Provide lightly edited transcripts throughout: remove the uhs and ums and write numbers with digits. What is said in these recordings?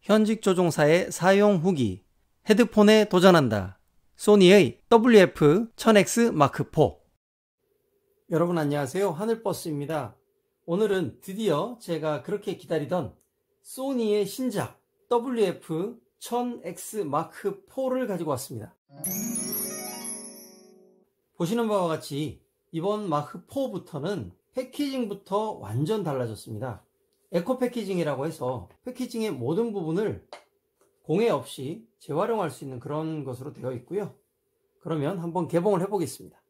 현직 조종사의 사용 후기, 헤드폰에 도전한다. 소니의 WF-1000X Mark4. 여러분 안녕하세요. 하늘버스입니다. 오늘은 드디어 제가 그렇게 기다리던 소니의 신작 WF-1000X Mark4를 가지고 왔습니다. 보시는 바와 같이 이번 마크4부터는 패키징부터 완전 달라졌습니다. 에코 패키징이라고 해서 패키징의 모든 부분을 공해 없이 재활용할 수 있는 그런 것으로 되어 있고요. 그러면 한번 개봉을 해 보겠습니다.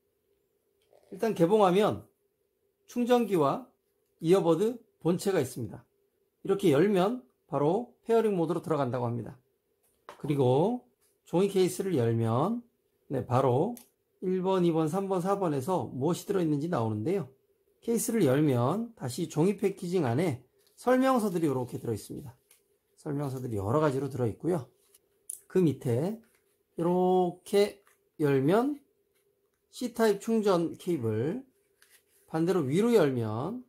일단 개봉하면 충전기와 이어버드 본체가 있습니다. 이렇게 열면 바로 페어링 모드로 들어간다고 합니다. 그리고 종이 케이스를 열면 바로 1번, 2번, 3번, 4번에서 무엇이 들어있는지 나오는데요. 케이스를 열면 다시 종이 패키징 안에 설명서들이 이렇게 들어있습니다. 설명서들이 여러 가지로 들어있고요. 그 밑에 이렇게 열면 C타입 충전 케이블, 반대로 위로 열면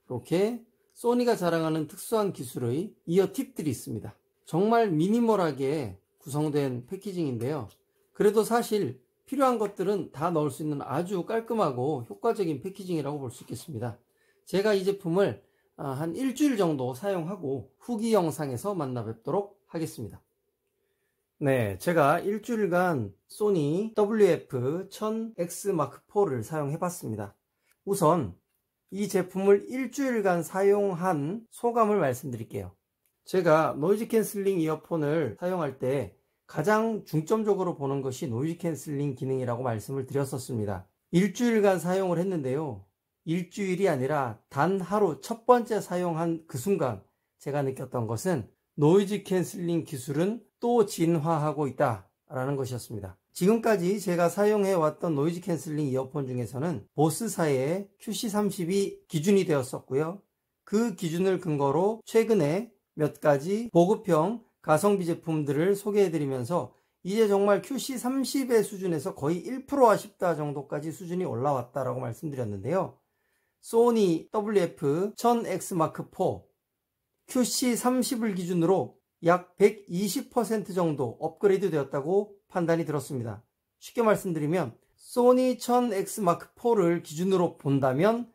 이렇게 소니가 자랑하는 특수한 기술의 이어 팁들이 있습니다. 정말 미니멀하게 구성된 패키징인데요. 그래도 사실 필요한 것들은 다 넣을 수 있는 아주 깔끔하고 효과적인 패키징이라고 볼 수 있겠습니다. 제가 이 제품을 한 일주일 정도 사용하고 후기 영상에서 만나 뵙도록 하겠습니다. 네, 제가 일주일간 소니 WF-1000X Mark4를 사용해 봤습니다. 우선 이 제품을 일주일간 사용한 소감을 말씀드릴게요. 제가 노이즈 캔슬링 이어폰을 사용할 때 가장 중점적으로 보는 것이 노이즈 캔슬링 기능이라고 말씀을 드렸었습니다. 일주일간 사용을 했는데요. 일주일이 아니라 단 하루 첫 번째 사용한 그 순간 제가 느꼈던 것은 노이즈 캔슬링 기술은 또 진화하고 있다 라는 것이었습니다. 지금까지 제가 사용해 왔던 노이즈 캔슬링 이어폰 중에서는 보스사의 QC30이 기준이 되었었고요. 그 기준을 근거로 최근에 몇 가지 보급형 가성비 제품들을 소개해 드리면서 이제 정말 QC30의 수준에서 거의 1% 아쉽다 정도까지 수준이 올라왔다라고 말씀드렸는데요. 소니 WF-1000X Mark4 QC30을 기준으로 약 120% 정도 업그레이드 되었다고 판단이 들었습니다. 쉽게 말씀드리면 소니 1000X Mark4를 기준으로 본다면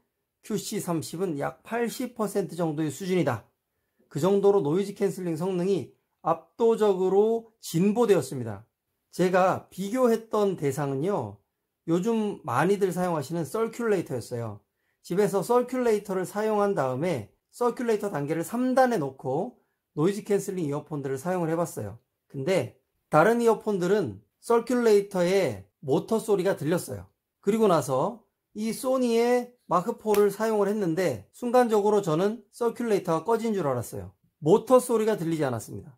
QC30은 약 80% 정도의 수준이다. 그 정도로 노이즈 캔슬링 성능이 압도적으로 진보되었습니다. 제가 비교했던 대상은요, 요즘 많이들 사용하시는 서큘레이터였어요. 집에서 서큘레이터를 사용한 다음에 서큘레이터 단계를 3단에 놓고 노이즈 캔슬링 이어폰들을 사용을 해봤어요. 근데 다른 이어폰들은 서큘레이터의 모터 소리가 들렸어요. 그리고 나서 이 소니의 마크4를 사용을 했는데 순간적으로 저는 서큘레이터가 꺼진 줄 알았어요. 모터 소리가 들리지 않았습니다.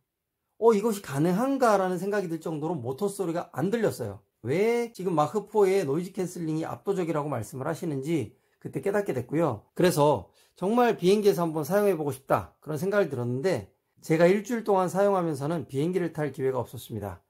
이것이 가능한가 라는 생각이 들 정도로 모터 소리가 안 들렸어요. 왜 지금 마크4의 노이즈 캔슬링이 압도적이라고 말씀을 하시는지 그때 깨닫게 됐고요. 그래서 정말 비행기에서 한번 사용해 보고 싶다 그런 생각이 들었는데 제가 일주일 동안 사용하면서는 비행기를 탈 기회가 없었습니다.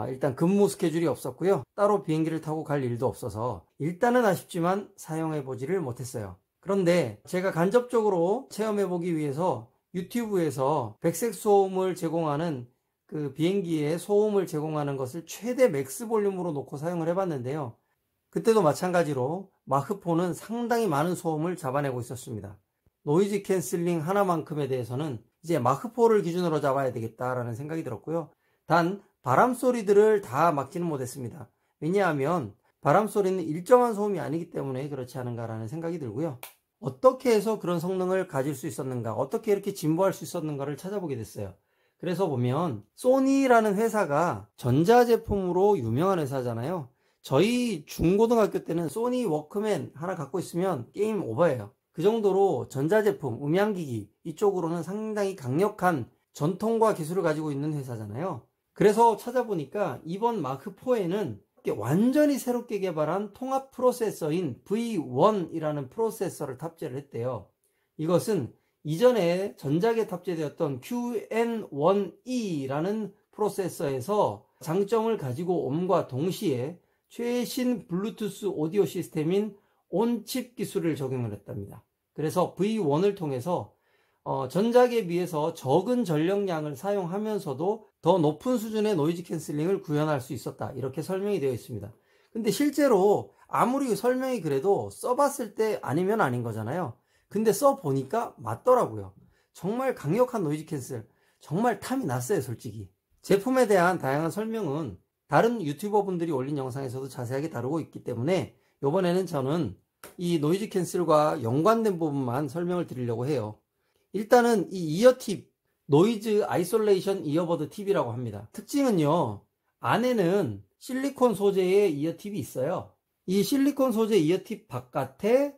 일단 근무 스케줄이 없었고요. 따로 비행기를 타고 갈 일도 없어서 일단은 아쉽지만 사용해 보지를 못했어요. 그런데 제가 간접적으로 체험해 보기 위해서 유튜브에서 백색 소음을 제공하는 그 비행기에 소음을 제공하는 것을 최대 맥스 볼륨으로 놓고 사용을 해봤는데요. 그때도 마찬가지로 마크4는 상당히 많은 소음을 잡아내고 있었습니다. 노이즈 캔슬링 하나만큼에 대해서는 이제 마크4를 기준으로 잡아야 되겠다라는 생각이 들었고요. 단 바람 소리들을 다 막지는 못했습니다. 왜냐하면 바람 소리는 일정한 소음이 아니기 때문에 그렇지 않은가라는 생각이 들고요. 어떻게 해서 그런 성능을 가질 수 있었는가, 어떻게 이렇게 진보할 수 있었는가를 찾아보게 됐어요. 그래서 보면 소니라는 회사가 전자제품으로 유명한 회사잖아요. 저희 중고등학교 때는 소니 워크맨 하나 갖고 있으면 게임 오버예요. 그 정도로 전자제품, 음향기기 이쪽으로는 상당히 강력한 전통과 기술을 가지고 있는 회사잖아요. 그래서 찾아보니까 이번 마크4에는 완전히 새롭게 개발한 통합 프로세서인 V1이라는 프로세서를 탑재를 했대요. 이것은 이전에 전작에 탑재되었던 QN1E라는 프로세서에서 장점을 가지고 옴과 동시에 최신 블루투스 오디오 시스템인 온칩 기술을 적용을 했답니다. 그래서 V1을 통해서 전작에 비해서 적은 전력량을 사용하면서도 더 높은 수준의 노이즈 캔슬링을 구현할 수 있었다. 이렇게 설명이 되어 있습니다. 근데 실제로 아무리 설명이 그래도 써봤을 때 아니면 아닌 거잖아요. 근데 써보니까 맞더라고요. 정말 강력한 노이즈 캔슬, 정말 탐이 났어요, 솔직히. 제품에 대한 다양한 설명은 다른 유튜버 분들이 올린 영상에서도 자세하게 다루고 있기 때문에 이번에는 저는 이 노이즈 캔슬과 연관된 부분만 설명을 드리려고 해요. 일단은 이 이어 팁, 노이즈 아이솔레이션 이어버드 팁이라고 합니다. 특징은요, 안에는 실리콘 소재의 이어 팁이 있어요. 이 실리콘 소재 이어 팁 바깥에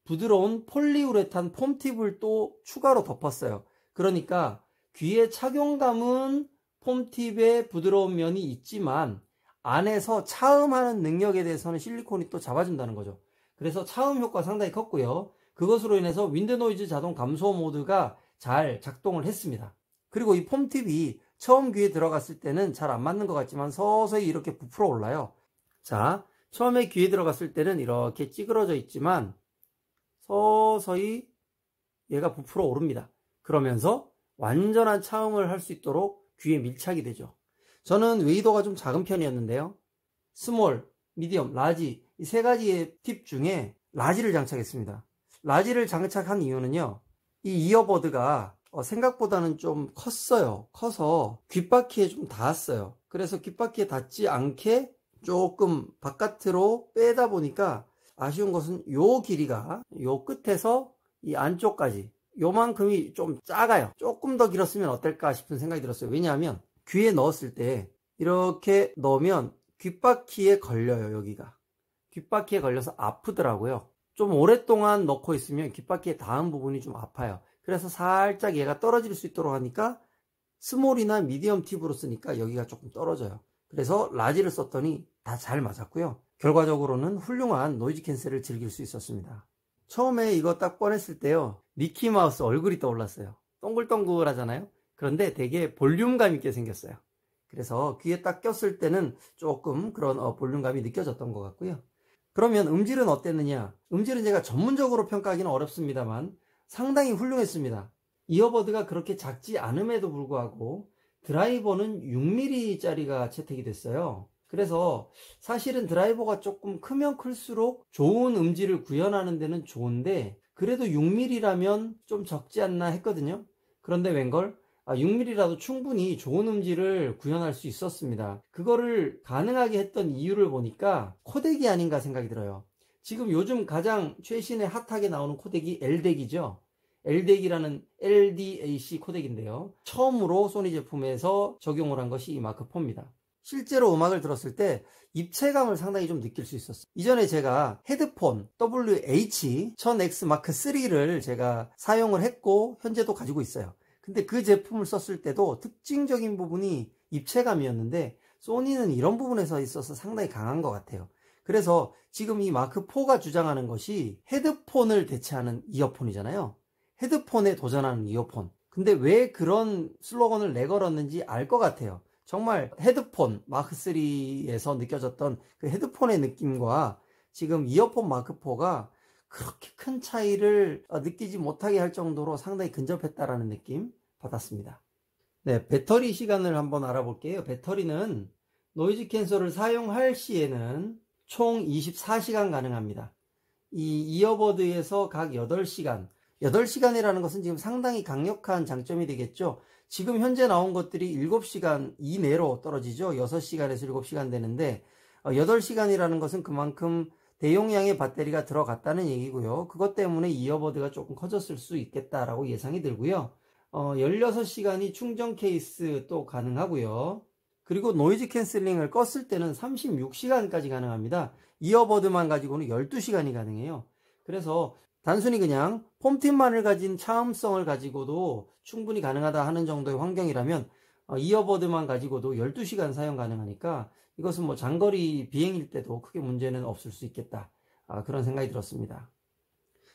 부드러운 폴리우레탄 폼 팁을 또 추가로 덮었어요. 그러니까 귀에 착용감은 폼 팁의 부드러운 면이 있지만 안에서 차음하는 능력에 대해서는 실리콘이 또 잡아준다는 거죠. 그래서 차음 효과 상당히 컸고요. 그것으로 인해서 윈드 노이즈 자동 감소 모드가 잘 작동을 했습니다. 그리고 이 폼 팁이 처음 귀에 들어갔을 때는 잘 안 맞는 것 같지만 서서히 이렇게 부풀어 올라요. 자, 처음에 귀에 들어갔을 때는 이렇게 찌그러져 있지만 서서히 얘가 부풀어 오릅니다. 그러면서 완전한 차음을 할 수 있도록 귀에 밀착이 되죠. 저는 웨이더가 좀 작은 편이었는데요. 스몰, 미디엄, 라지 이 세 가지의 팁 중에 라지를 장착했습니다. 라지를 장착한 이유는요. 이 이어버드가 생각보다는 좀 컸어요. 커서 귓바퀴에 좀 닿았어요. 그래서 귓바퀴에 닿지 않게 조금 바깥으로 빼다 보니까 아쉬운 것은 요 길이가 요 끝에서 이 안쪽까지 요만큼이 좀 작아요. 조금 더 길었으면 어떨까 싶은 생각이 들었어요. 왜냐하면 귀에 넣었을 때 이렇게 넣으면 귓바퀴에 걸려요. 여기가 귓바퀴에 걸려서 아프더라고요. 좀 오랫동안 넣고 있으면 귓바퀴에 닿은 부분이 좀 아파요. 그래서 살짝 얘가 떨어질 수 있도록 하니까 스몰이나 미디엄 팁으로 쓰니까 여기가 조금 떨어져요. 그래서 라지를 썼더니 다 잘 맞았고요. 결과적으로는 훌륭한 노이즈 캔슬을 즐길 수 있었습니다. 처음에 이거 딱 꺼냈을 때요. 미키마우스 얼굴이 떠올랐어요. 동글동글하잖아요. 그런데 되게 볼륨감 있게 생겼어요. 그래서 귀에 딱 꼈을 때는 조금 그런 볼륨감이 느껴졌던 것 같고요. 그러면 음질은 어땠느냐? 음질은 제가 전문적으로 평가하기는 어렵습니다만 상당히 훌륭했습니다. 이어버드가 그렇게 작지 않음에도 불구하고 드라이버는 6mm짜리가 채택이 됐어요. 그래서 사실은 드라이버가 조금 크면 클수록 좋은 음질을 구현하는 데는 좋은데 그래도 6mm라면 좀 적지 않나 했거든요. 그런데 웬걸 6mm라도 충분히 좋은 음질을 구현할 수 있었습니다. 그거를 가능하게 했던 이유를 보니까 코덱이 아닌가 생각이 들어요. 지금 요즘 가장 최신의 핫하게 나오는 코덱이 LDAC이죠. LDAC이라는 LDAC 코덱인데요. 처음으로 소니 제품에서 적용을 한 것이 이 마크4입니다. 실제로 음악을 들었을 때 입체감을 상당히 좀 느낄 수 있었어요. 이전에 제가 헤드폰 WH-1000X 마크3를 제가 사용을 했고 현재도 가지고 있어요. 근데 그 제품을 썼을 때도 특징적인 부분이 입체감이었는데 소니는 이런 부분에서 있어서 상당히 강한 것 같아요. 그래서 지금 이 마크4가 주장하는 것이 헤드폰을 대체하는 이어폰이잖아요. 헤드폰에 도전하는 이어폰. 근데 왜 그런 슬로건을 내걸었는지 알 것 같아요. 정말 헤드폰 마크3에서 느껴졌던 그 헤드폰의 느낌과 지금 이어폰 마크4가 그렇게 큰 차이를 느끼지 못하게 할 정도로 상당히 근접했다라는 느낌 받았습니다. 네, 배터리 시간을 한번 알아볼게요. 배터리는 노이즈 캔슬을 사용할 시에는 총 24시간 가능합니다. 이 이어버드에서 각 8시간, 8시간이라는 것은 지금 상당히 강력한 장점이 되겠죠. 지금 현재 나온 것들이 7시간 이내로 떨어지죠. 6시간에서 7시간 되는데 8시간이라는 것은 그만큼 대용량의 배터리가 들어갔다는 얘기고요. 그것 때문에 이어버드가 조금 커졌을 수 있겠다라고 예상이 들고요. 16시간이 충전 케이스 또 가능하고요. 그리고 노이즈 캔슬링을 껐을 때는 36시간까지 가능합니다. 이어버드만 가지고는 12시간이 가능해요. 그래서 단순히 그냥 폼팁만을 가진 차음성을 가지고도 충분히 가능하다 하는 정도의 환경이라면 이어버드만 가지고도 12시간 사용 가능하니까 이것은 뭐 장거리 비행일 때도 크게 문제는 없을 수 있겠다. 그런 생각이 들었습니다.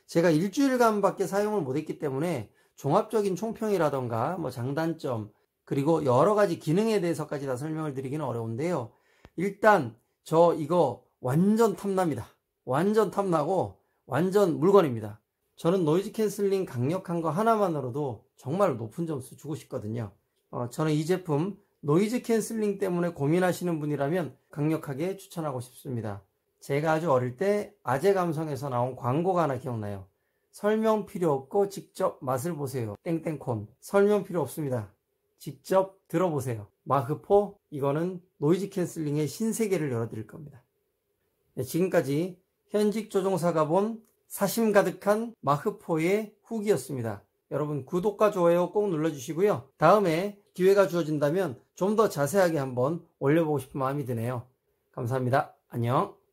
제가 일주일간 밖에 사용을 못했기 때문에 종합적인 총평이라던가 뭐 장단점 그리고 여러 가지 기능에 대해서까지 다 설명을 드리기는 어려운데요. 일단 저 이거 완전 탐납니다. 완전 탐나고 완전 물건입니다. 저는 노이즈 캔슬링 강력한 거 하나만으로도 정말 높은 점수 주고 싶거든요. 저는 이 제품 노이즈 캔슬링 때문에 고민하시는 분이라면 강력하게 추천하고 싶습니다. 제가 아주 어릴 때 아재감성에서 나온 광고가 하나 기억나요. 설명 필요 없고 직접 맛을 보세요. 땡땡콘. 설명 필요 없습니다. 직접 들어보세요. 마흐포, 이거는 노이즈 캔슬링의 신세계를 열어드릴 겁니다. 네, 지금까지 현직 조종사가 본 사심 가득한 마흐포의 후기였습니다. 여러분 구독과 좋아요 꼭 눌러주시고요. 다음에 기회가 주어진다면 좀 더 자세하게 한번 올려보고 싶은 마음이 드네요. 감사합니다. 안녕.